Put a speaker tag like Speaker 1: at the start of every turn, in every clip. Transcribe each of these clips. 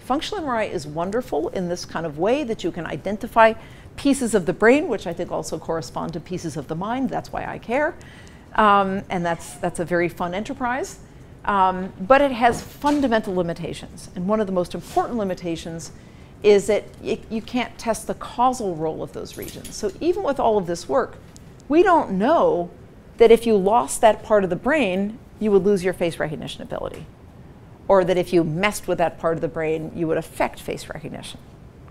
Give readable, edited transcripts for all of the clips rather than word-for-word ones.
Speaker 1: Functional MRI is wonderful in this kind of way that you can identify pieces of the brain, which I think also correspond to pieces of the mind. That's why I care. And that's a very fun enterprise. But it has fundamental limitations. And one of the most important limitations is that you can't test the causal role of those regions. So even with all of this work, we don't know that if you lost that part of the brain, you would lose your face recognition ability. Or that if you messed with that part of the brain, you would affect face recognition.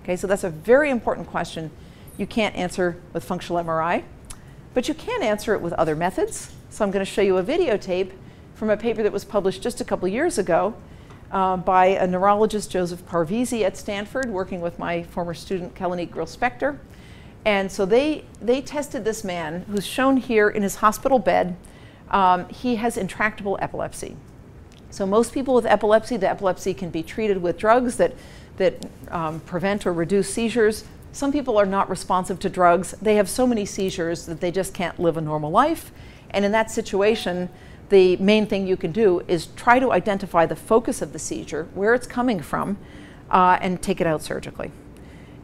Speaker 1: Okay, so that's a very important question you can't answer with functional MRI, but you can answer it with other methods. So I'm going to show you a videotape from a paper that was published just a couple years ago by a neurologist, Joseph Parvizi at Stanford, working with my former student, Kalanique Grille-Spector. And so they tested this man who's shown here in his hospital bed. He has intractable epilepsy. So most people with epilepsy, the epilepsy can be treated with drugs that prevent or reduce seizures. Some people are not responsive to drugs. They have so many seizures that they just can't live a normal life. And in that situation, the main thing you can do is try to identify the focus of the seizure, where it's coming from, and take it out surgically.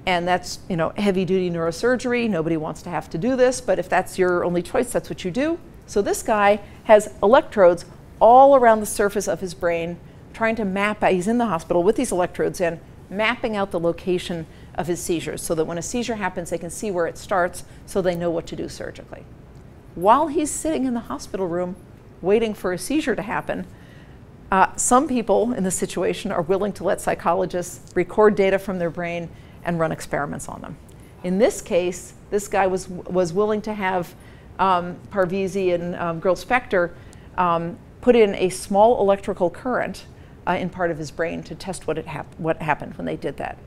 Speaker 1: And that's, you know, heavy-duty neurosurgery. Nobody wants to have to do this, but if that's your only choice, that's what you do. So this guy has electrodes all around the surface of his brain, trying to map out. He's in the hospital with these electrodes in, mapping out the location of his seizures so that when a seizure happens, they can see where it starts so they know what to do surgically. While he's sitting in the hospital room waiting for a seizure to happen, some people in this situation are willing to let psychologists record data from their brain and run experiments on them. In this case, this guy was willing to have Parvizi and Grille-Spector put in a small electrical current in part of his brain to test what happened when they did that.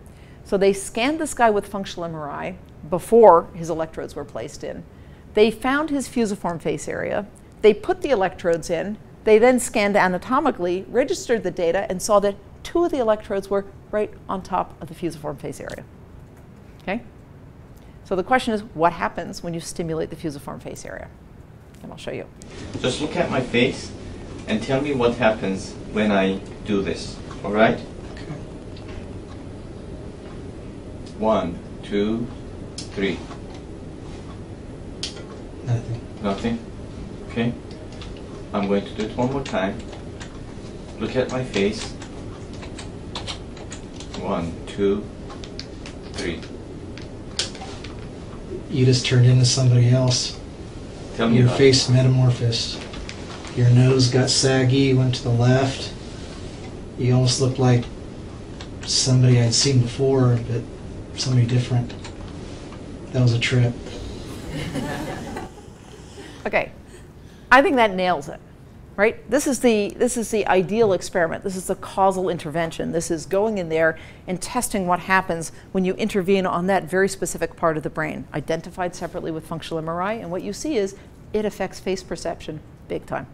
Speaker 1: So they scanned this guy with functional MRI before his electrodes were placed in. They found his fusiform face area. They put the electrodes in. They then scanned anatomically, registered the data, and saw that 2 of the electrodes were right on top of the fusiform face area. Okay? So the question is, what happens when you stimulate the fusiform face area? And I'll show you.
Speaker 2: Just look at my face and tell me what happens when I do this, all right? Okay. 1, 2, 3.
Speaker 3: Nothing.
Speaker 2: Nothing? Okay. I'm going to do it one more time. Look at my face. 1, 2, 3.
Speaker 3: You just turned into somebody else.
Speaker 2: Tell me
Speaker 3: Your
Speaker 2: about
Speaker 3: face metamorphosed. Your nose got saggy, went to the left. You almost looked like somebody I'd seen before, but somebody different. That was a trip.
Speaker 1: Okay, I think that nails it, right? This is the ideal experiment. This is the causal intervention. This is going in there and testing what happens when you intervene on that very specific part of the brain, identified separately with functional MRI. And what you see is it affects face perception big time.